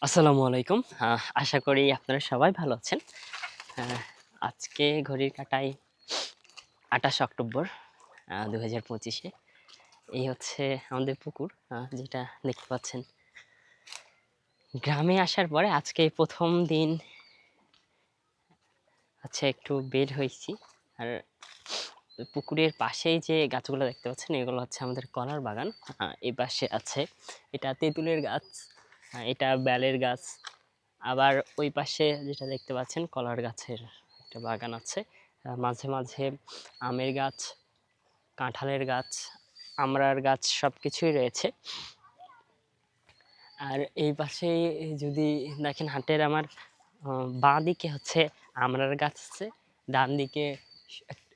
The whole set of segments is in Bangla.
আসসালামু আলাইকুম। আশা করি আপনারা সবাই ভালো আছেন। আহ আজকে ঘড়ির কাঁটায় ২৮ অক্টোবর ২০২৫-এ এই হচ্ছে আমাদের পুকুর, যেটা দেখতে পাচ্ছেন। গ্রামে আসার পরে আজকে ১ম দিন হচ্ছে একটু বের হইছি। আর পুকুরের পাশেই যে গাছগুলো দেখতে পাচ্ছেন এগুলো হচ্ছে আমাদের কলার বাগান। এই পাশে আছে এটা তেঁতুলের গাছ, এটা বেলের গাছ। আবার ওই পাশে যেটা দেখতে পাচ্ছেন কলার গাছের একটা বাগান আছে। মাঝে মাঝে আমের গাছ, কাঁঠালের গাছ, আমড়ার গাছ সবকিছুই রয়েছে। আর এই পাশে যদি দেখেন হাটের আমার বাঁ দিকে হচ্ছে আমড়ার গাছ আছে, ডান দিকে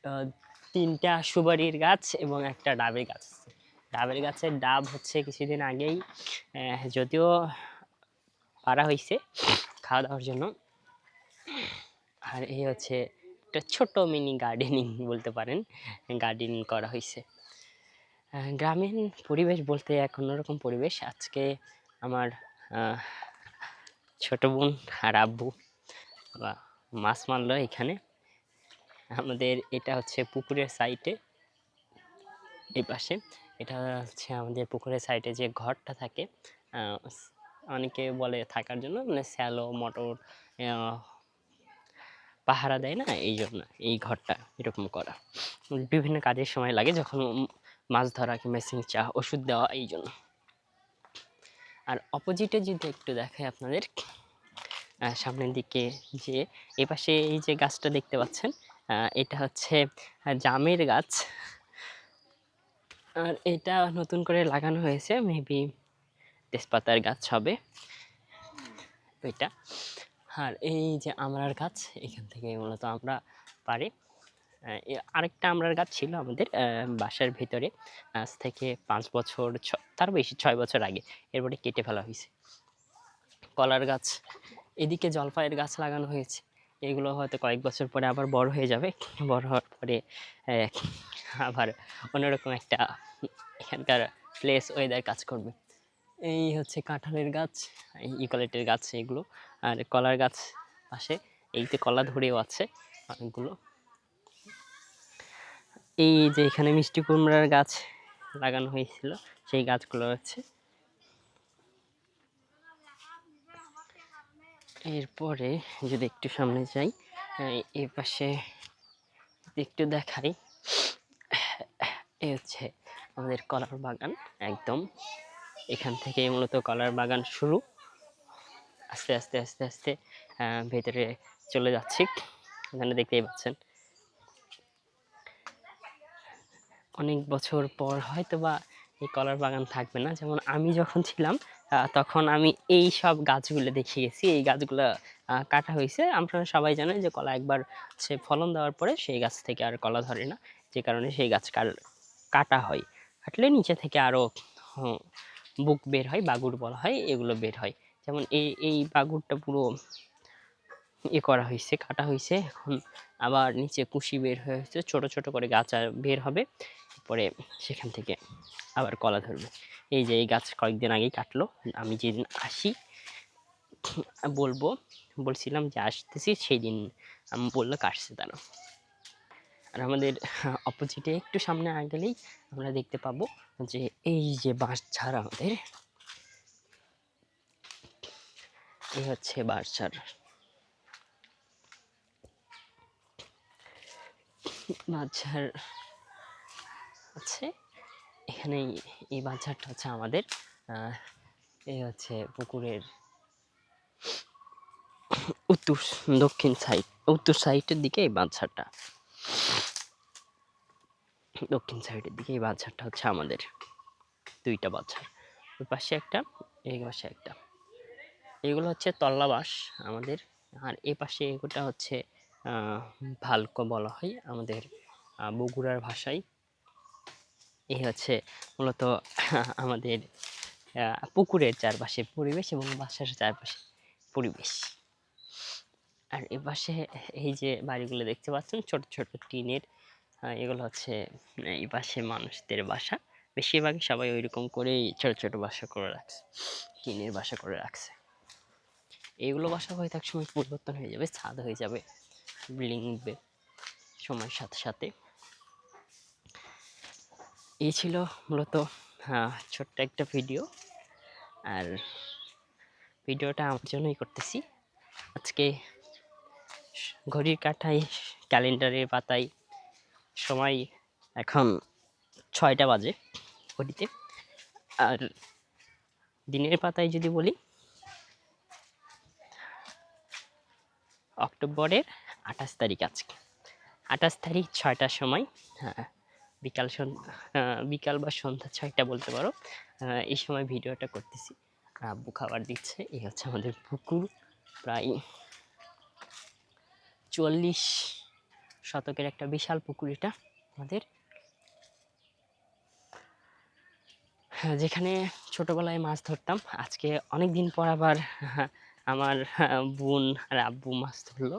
আহ, ৩টা সুপারির গাছ এবং একটা ডাবের গাছ আছে। ডাবের গাছের ডাব হচ্ছে কিছুদিন আগেই যদিও পাড়া হয়েছে খাওয়া দাওয়ার জন্য। আর এই হচ্ছে একটা ছোট মিনি গার্ডেনিং বলতে পারেন, গার্ডেনিং করা হয়েছে। গ্রামীণ পরিবেশ বলতে এক অন্যরকম পরিবেশ। আজকে আমার ছোট বোন আর আব্বু বা মাছ মারলো এখানে। আমাদের এটা হচ্ছে পুকুরের সাইডে, এই পাশে এটা হচ্ছে আমাদের পুকুরের সাইডে যে ঘরটা থাকে, অনেকে বলে থাকার জন্য, মানে স্যালো মটর পাহারা দেয় না, এই জন্য এই ঘরটা এরকম করা। বিভিন্ন কাজের সময় লাগে, যখন মাছ ধরা কিংবা সিংচা ওষুধ দেওয়া, এই জন্য। আর অপোজিটে যদি একটু দেখাই আপনাদের, সামনের দিকে যে এপাশে এই যে গাছটা দেখতে পাচ্ছেন, এটা হচ্ছে জামের গাছ। আর এটা নতুন করে লাগানো হয়েছে, মেবি তেজপাতার গাছ হবে ওইটা। আর এই যে আমড়ার গাছ, এখান থেকে মূলত আমরা পারি। আরেকটা আমড়ার গাছ ছিল আমাদের বাসার ভিতরে, আজ থেকে 5 বছর, তার বেশি 6 বছর আগে, এরপরে কেটে ফেলা হয়েছে। কলার গাছ, এদিকে জলপাইয়ের গাছ লাগানো হয়েছে। এগুলো হয়তো কয়েক বছর পরে আবার বড় হয়ে যাবে। বড় হওয়ার পরে আবার অন্যরকম একটা এখানকার প্লেস ওয়েদার কাজ করবে। এই হচ্ছে কাঁঠালের গাছ, ইউক্যালিপটাসের গাছ এগুলো। আর কলার গাছ পাশে, এইতে কলা ধরেও আছে অনেকগুলো। এই যে এখানে মিষ্টি কুমড়ার গাছ লাগানো হয়েছিল, সেই গাছগুলো হচ্ছে। এরপরে যদি একটু সামনে যাই, এই পাশে একটু দেখাই, এই হচ্ছে আমাদের কলার বাগান। একদম এখান থেকে মূলত কলার বাগান শুরু, আস্তে আস্তে আস্তে আস্তে ভেতরে চলে যাচ্ছি। এখানে দেখতেই পাচ্ছেন অনেক বছর পর হয়তো বা এই কলার বাগান থাকবে না। যেমন আমি যখন ছিলাম তখন আমি এই সব গাছগুলো দেখে গেছি। এই গাছগুলো কাটা হয়েছে। আপনারা সবাই জানেন যে কলা একবার সে ফলন দেওয়ার পরে সেই গাছ থেকে আর কলা ধরে না, যে কারণে সেই গাছ কাটা হয়। কাটলে নিচে থেকে আরও বুক বের হয়, বাগুর বলা হয়, এগুলো বের হয়। যেমন এই বাগুরটা পুরো করা হয়েছে, কাটা হয়েছে। এখন আবার নিচে কুশি বের হয়েছে, ছোট ছোট করে গাছ বের হবে, পরে সেখান থেকে আবার কলা ধরবে। এই যে এই গাছ কয়েকদিন আগেই কাটলো, আমি যেদিন আসি বলছিলাম যে আসতেছি, সেই দিন আমি বললো কাটছে তারা। আর আমাদের অপোজিটে একটু সামনে গেলেই আমরা দেখতে পাবো যে এই যে বাঁশঝাড়, আমাদের এই হচ্ছে বাঁশঝাড়। বাঁশঝাড় আছে এখানে। এই বাঁশঝাড়টা হচ্ছে আমাদের, এই হচ্ছে পুকুরের উত্তর দক্ষিণ সাইড, উত্তর সাইডের দিকে এই বাঁশঝাড়টা, দক্ষিণ সাইডের দিকে এই বাঁশঝাড়টা হচ্ছে আমাদের। 2টা বাঁশঝাড়, ওই পাশে একটা, এই পাশে একটা। এগুলো হচ্ছে তল্লা বাঁশ আমাদের। আর এই পাশে এগুলোটা হচ্ছে ভালকো বলা হয় আমাদের বগুড়ার ভাষায়। এই হচ্ছে মূলত আমাদের পুকুরের চারপাশে পরিবেশ এবং বাসার চারপাশে পরিবেশ। আর এপাশে এই যে বাড়িগুলো দেখতে পাচ্ছেন ছোট ছোট টিনের, এগুলো হচ্ছে এই পাশে মানুষদের বাসা। বেশিরভাগই সবাই ওইরকম করেই ছোট ছোট বাসা করে রাখছে, টিনের বাসা করে রাখছে। এইগুলো বাসা হয়তো একসময় পরিবর্তন হয়ে যাবে, ছাদ হয়ে যাবে, বিল্ডিং উঠবে সময়ের সাথে সাথে। এই ছিল মূলত ছোট্ট একটা ভিডিও। আর ভিডিওটা আমার জন্যই করতেছি আজকে। ঘড়ির কাঁটায়, ক্যালেন্ডারের পাতায় সময় এখন 6টা বাজে ঘড়িতে। আর দিনের পাতায় যদি বলি, অক্টোবরের 28 তারিখ আজকে। 28 তারিখ 6টার সময়, হ্যাঁ, বিকাল বা সন্ধ্যা 6টা বলতে পারো। এই সময় ভিডিওটা করতেছি। আব্বু খাবার দিচ্ছে। এই হচ্ছে আমাদের পুকুর, প্রায় 44 শতকের একটা বিশাল পুকুর এটা আমাদের। হ্যাঁ, যেখানে ছোটবেলায় মাছ ধরতাম। আজকে অনেক দিন পর আবার আমার বোন আর আব্বু মাছ ধরলো।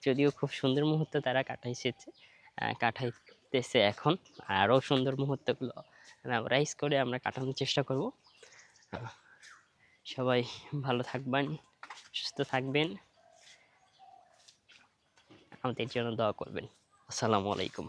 যদিও খুব সুন্দর মুহূর্ত তারা কাটাইতেছে এখন। আরও সুন্দর মুহূর্তগুলো মেমোরাইজ করে আমরা কাটানোর চেষ্টা করব। সবাই ভালো থাকবেন, সুস্থ থাকবেন, আমাদের জন্য দোয়া করবেন। আসসালামু আলাইকুম।